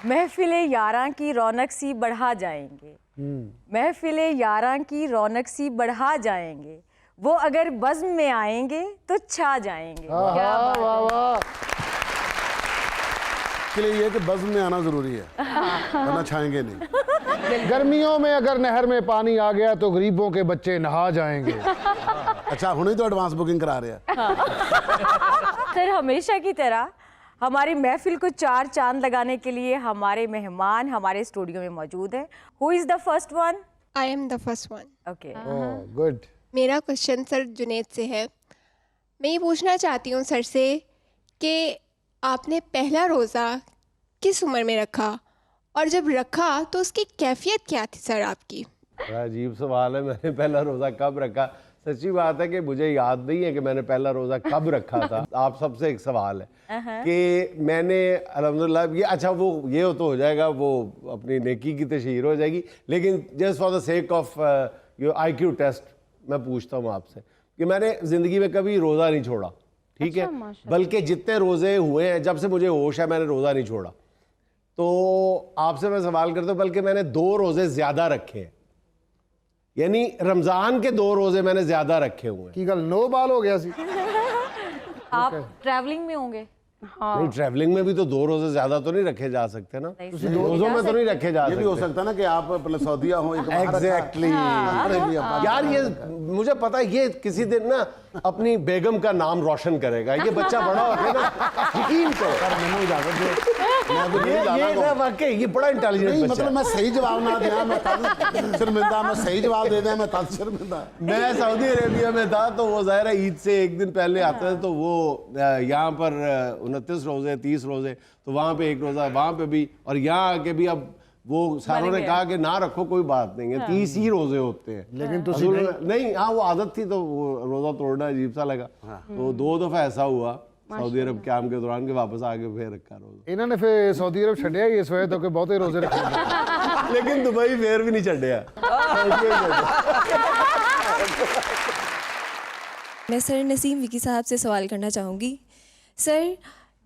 महफिले यारां की रौनक सी बढ़ा जाएंगे, महफिले यारां की रौनक सी बढ़ा जाएंगे, वो अगर बज़्म में आएंगे तो छा जाएंगे। क्या बात है। वाह वाह। के लिए ये कि बज़्म में आना जरूरी है, वरना छाएंगे नहीं। गर्मियों में अगर नहर में पानी आ गया तो गरीबों के बच्चे नहा जाएंगे। अच्छा, हुणे तो एडवांस बुकिंग करा रहे हैं। सर, हमेशा की तरह हमारी महफिल को चार चांद लगाने के लिए हमारे मेहमान हमारे स्टूडियो में मौजूद हैं। Who is the first one? I am the first one. Okay, good. मेरा क्वेश्चन सर जुनैद से है। मैं ये पूछना चाहती हूँ सर से कि आपने पहला रोज़ा किस उम्र में रखा और जब रखा तो उसकी कैफियत क्या थी सर आपकी? बड़ा अजीब सवाल है, मैंने पहला रोज़ा कब रखा। सच्ची बात है कि मुझे याद नहीं है कि मैंने पहला रोज़ा कब रखा था। आप सबसे एक सवाल है कि मैंने अल्हम्दुलिल्लाह ये, अच्छा वो ये तो हो जाएगा, वो अपनी नेकी की तशहीर हो जाएगी, लेकिन just for the sake of your IQ test मैं पूछता हूँ आपसे कि मैंने ज़िंदगी में कभी रोज़ा नहीं छोड़ा, ठीक है, बल्कि जितने रोज़े हुए हैं जब से मुझे होश है मैंने रोज़ा नहीं छोड़ा। तो आपसे मैं सवाल करता हूँ, बल्कि मैंने 2 रोज़े ज़्यादा रखे हैं, यानी रमज़ान के 2 रोज़े मैंने ज़्यादा रखे हुए हैं। की गल नो बाल हो गया सी। आप ट्रैवलिंग में होंगे? हाँ। नहीं, ट्रैवलिंग में भी तो 2 रोज़े ज़्यादा तो नहीं रखे जा सकते ना, रोज़ों में तो नहीं रखे जा ये सकते। भी हो सकता है ना कि आप सऊदिया हो, एग्जैक्टली। यार ये मुझे पता है, ये किसी दिन ना अपनी बेगम का नाम रोशन करेगा, ये बच्चा बड़ा होगा ना, यकीन करो। ये ना वाकई ये बड़ा इंटेलिजेंट नहीं, बच्चा मतलब मैं सही जवाब ना दिया मैं तब शर्मिंदा, मैं सही जवाब दे दिया मैं तब शर्मिंदा। मैं सऊदी अरेबिया में था तो वो ज़ाहिर है ईद से एक दिन पहले आता है, तो वो यहाँ पर 29 रोज़े 30 रोज़े, तो वहाँ पे 1 रोज़ा वहाँ पे भी, और यहाँ आके भी अब वो सारों ने कहा कि ना रखो कोई बात नहीं है, 30 ही रोज़े होते हैं, लेकिन तो नहीं, हाँ वो आदत थी तो वो रोज़ा तोड़ना अजीब सा लगा। तो 2 दफ़ा ऐसा हुआ सऊदी अरब काम के दौरान के वापस आके फिर रखा रोज़ा। इन्होंने फिर सऊदी अरब छड़िया ही इस वजह तो कि बहुते रोजे रखे। लेकिन दुबई फिर भी नहीं छड़िया। मैं सर नसीम विकी साहब से सवाल करना चाहूँगी। सर,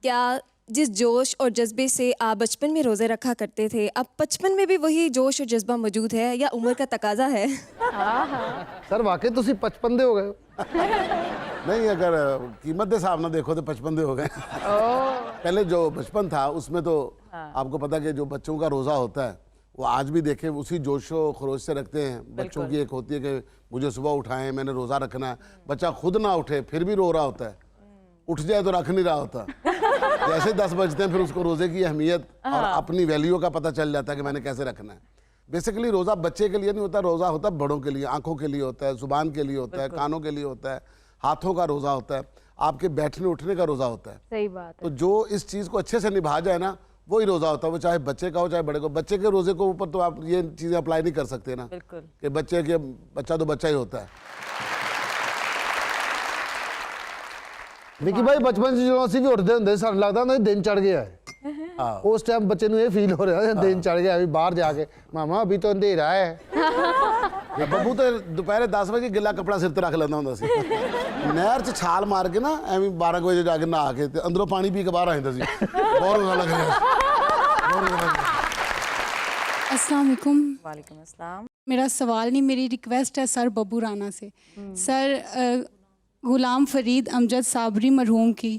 क्या जिस जोश और जज्बे से आप बचपन में रोज़े रखा करते थे, अब 55 में भी वही जोश और जज्बा मौजूद है या उम्र का तकाजा है? सर वाकई तुसी 55 दे हो गए। नहीं, अगर कीमत के हिसाब ना देखो तो 55 हो गए। पहले जो बचपन था उसमें तो आपको पता कि जो बच्चों का रोज़ा होता है वो आज भी देखें उसी जोशो खरोश से रखते हैं। बच्चों की एक होती है कि मुझे सुबह उठाएं, मैंने रोज़ा रखना है। बच्चा खुद ना उठे फिर भी रो रहा होता है, उठ जाए तो रख नहीं रहा होता। जैसे 10 बजते हैं फिर उसको रोज़े की अहमियत और अपनी वैल्यू का पता चल जाता है कि मैंने कैसे रखना है। बेसिकली रोज़ा बच्चे के लिए नहीं होता, रोज़ा होता है बड़ों के लिए, आंखों के लिए होता है, ज़ुबान के लिए होता है, कानों के लिए होता है, हाथों का रोज़ा होता है, आपके बैठने उठने का रोज़ा होता है। सही बात है। तो जो इस चीज़ को अच्छे से निभा जाए ना, वही रोज़ा होता है, वो चाहे बच्चे का हो चाहे बड़े को। बच्चे के रोज़े को ऊपर तो आप ये चीज़ें अप्लाई नहीं कर सकते ना, बिल्कुल कि बच्चा तो बच्चा ही होता है। विकी भाई बचपन से जो ਅਸੀਂ ਵੀ ਉੱਠਦੇ ਹੁੰਦੇ ਸਾਨੂੰ ਲੱਗਦਾ ਹੁੰਦਾ ਦਿਨ ਚੜ ਗਿਆ ਹੈ। ਉਸ ਟਾਈਮ ਬੱਚੇ ਨੂੰ ਇਹ ਫੀਲ ਹੋ ਰਿਹਾ ਦਿਨ ਚੜ ਗਿਆ ਅभी बाहर जाके मामा अभी तो अंधेरा है। ਬੱਬੂ तो दोपहर 10 बजे गिला कपड़ा सिर ते रख लेंदा हुंदा सी, नहर च छाल मार के ना एवं 12 बजे जाके नहा के ते अंदरों पानी पी के बाहर आ जांदा सी। बहुत रोज़ा लग रहा। अस्सलाम वालेकुम। वालेकुम अस्सलाम। मेरा सवाल नहीं, मेरी रिक्वेस्ट है सर बब्बू राना से। सर, गुलाम फरीद अमजद साबरी मरहूम की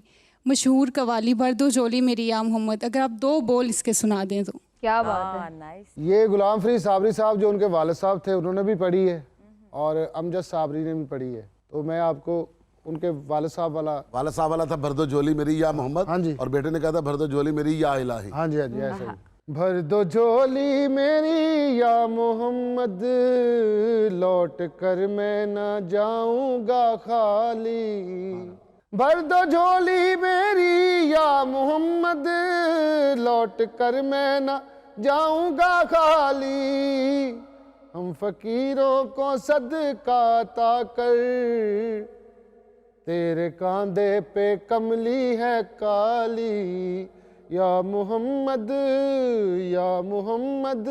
मशहूर कवाली भर दो झोली मेरी या मोहम्मद, अगर आप 2 बोल इसके सुना दें तो। क्या बात है। नाइस। ये गुलाम फरीद साबरी साहब जो उनके वालिद साहब थे उन्होंने भी पढ़ी है और अमजद साबरी ने भी पढ़ी है, तो मैं आपको उनके वालिद साहब वाला था भर दो झोली मेरी या मोहम्मद। हाँ जी। और बेटे ने कहा था भर दो झोली मेरी या इलाही। हाँ जी, हाँ जी, ऐसे ही। भर दो झोली मेरी या मोहम्मद, लौट कर मैं ना जाऊंगा खाली। भर दो झोली मेरी या मोहम्मद, लौट कर मैं ना जाऊंगा खाली। हम फकीरों को सदका अता कर, तेरे कांधे पे कमली है काली। या मोहम्मद या मोहम्मद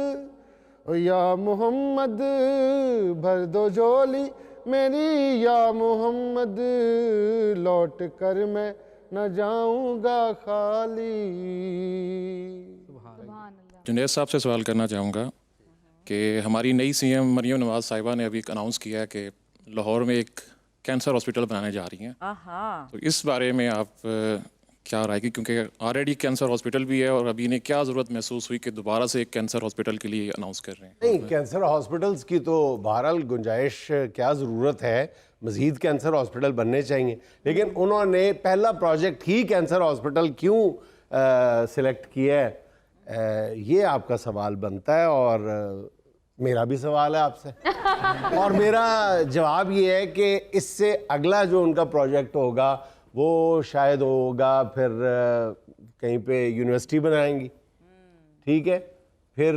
या मोहम्मद, भर दो झोली मेरी या मोहम्मद, लौट कर मैं न जाऊंगा खाली। सुभान अल्लाह। जुनैद साहब से सवाल करना चाहूँगा कि हमारी नई सीएम मरियम नवाज साहिबा ने अभी अनाउंस किया है कि लाहौर में एक कैंसर हॉस्पिटल बनाने जा रही हैं। तो इस बारे में आप क्या राय की, क्योंकि ऑलरेडी कैंसर हॉस्पिटल भी है और अभी इन्हें क्या ज़रूरत महसूस हुई कि दोबारा से एक कैंसर हॉस्पिटल के लिए अनाउंस कर रहे हैं? नहीं, कैंसर हॉस्पिटल्स की तो बहरहाल गुंजाइश, क्या ज़रूरत है, मज़ीद कैंसर हॉस्पिटल बनने चाहिए, लेकिन उन्होंने पहला प्रोजेक्ट ही कैंसर हॉस्पिटल क्यों सिलेक्ट किया है, ये आपका सवाल बनता है। और मेरा भी सवाल है आपसे और मेरा जवाब ये है कि इससे अगला जो उनका प्रोजेक्ट होगा वो शायद होगा फिर कहीं पे यूनिवर्सिटी बनाएंगी, ठीक है, फिर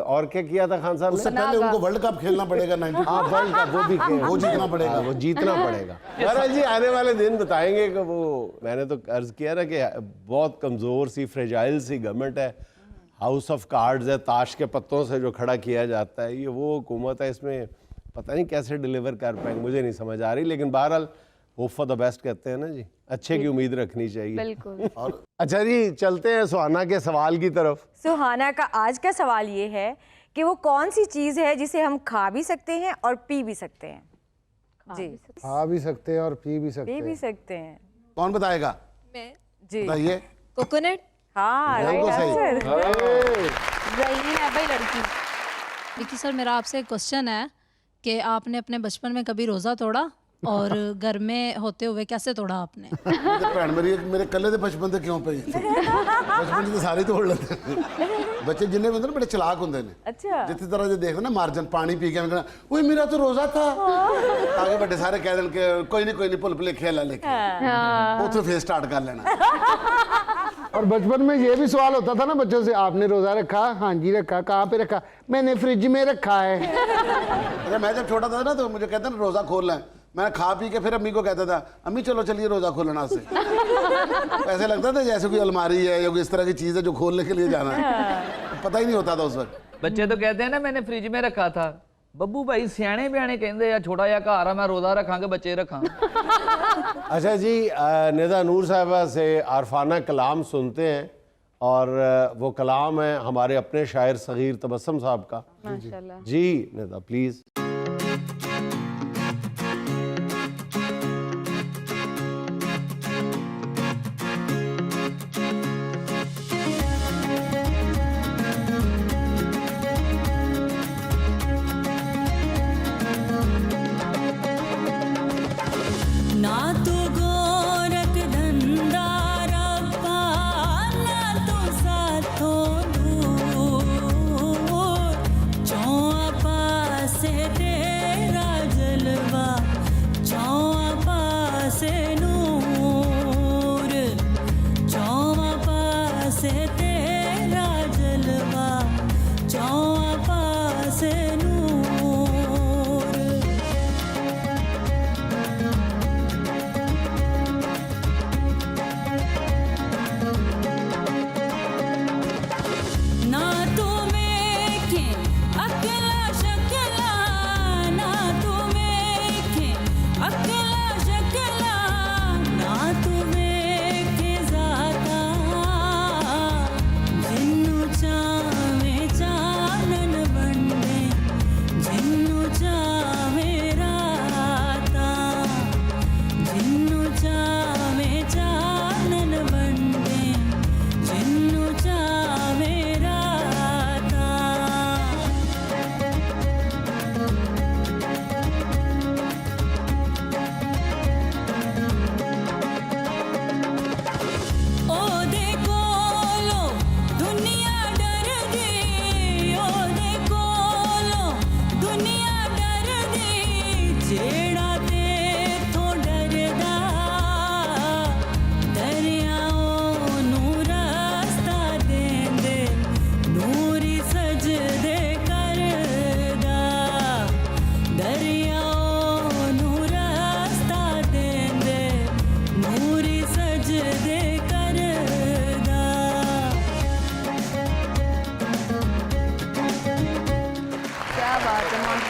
और क्या किया था खान साहब उससे ने? पहले उनको वर्ल्ड कप खेलना पड़ेगा 90। हाँ, वर्ल्ड कप वो भी वो जीतना पड़ेगा। वो जीतना पड़ेगा। बहरहाल जी, आने वाले दिन बताएंगे कि वो, मैंने तो अर्ज किया ना कि बहुत कमज़ोर सी, फ्रेजाइल सी गवर्नमेंट है, हाउस ऑफ कार्ड्स है, ताश के पत्तों से जो खड़ा किया जाता है, ये वो हुकूमत है, इसमें पता नहीं कैसे डिलीवर कर पाएंगे, मुझे नहीं समझ आ रही। लेकिन बहरहाल होप फॉर द बेस्ट कहते हैं ना जी, अच्छे की उम्मीद रखनी चाहिए। बिल्कुल। और अच्छा जी, चलते हैं सुहाना के सवाल की तरफ। सुहाना का आज का सवाल ये है कि वो कौन सी चीज़ है जिसे हम खा भी सकते हैं और पी भी सकते हैं? जी, खा भी सकते हैं और पी भी सकते पी भी हैं। सकते हैं। कौन बताएगा? मैं जी, बताइए। कोकोनट। हाँ, बिल्कुल राइट सही। आंसर। जहीन है भाई लड़की। विकी सर, मेरा आपसे एक क्वेश्चन है कि आपने अपने बचपन में कभी रोज़ा तोड़ा और घर में होते हुए कैसे तोड़ा आपने? तो भैन मेरे कल्ले दे बचपन ते क्यों पई? बचपन ते सारे तोड़ लेते बच्चे जिन्ने भी होंदे ना बड़े चलाक होंदे ने। अच्छा। जितनी तरह जो देखते ना मार्जन पानी पी के कहना ओए मेरा तो रोजा था, आगे बड़े सारे कह देन के कोई नहीं भुल भुलेखे ला लेके उतो फिर स्टार्ट कर लेना। और बचपन में ये भी सवाल होता था ना बच्चों से, आपने रोजा रखा? हाँ जी रखा। कहाँ पे रखा? मैंने फ्रिज में रखा है। अच्छा, मैं जब छोटा था ना तो मुझे कहते ना रोजा खोलना है, मैं खा पी के फिर अम्मी को कहता था अम्मी चलो चलिए रोजा खोलना से। ऐसे लगता था जैसे कोई अलमारी है या कोई इस तरह की चीज है जो खोलने के लिए जाना है, पता ही नहीं होता था उस वक्त। बच्चे तो कहते हैं ना मैंने फ्रिज में रखा था। बब्बू भाई सियाने बियाने कहते हैं छोटा या घर आ मैं रोजा रखा के बच्चे रखा। अच्छा जी, निदा नूर साहिबा से आरफाना कलाम सुनते हैं और वो कलाम है हमारे अपने शायर सगीर तबस्सुम साहब का। जी निदा प्लीज।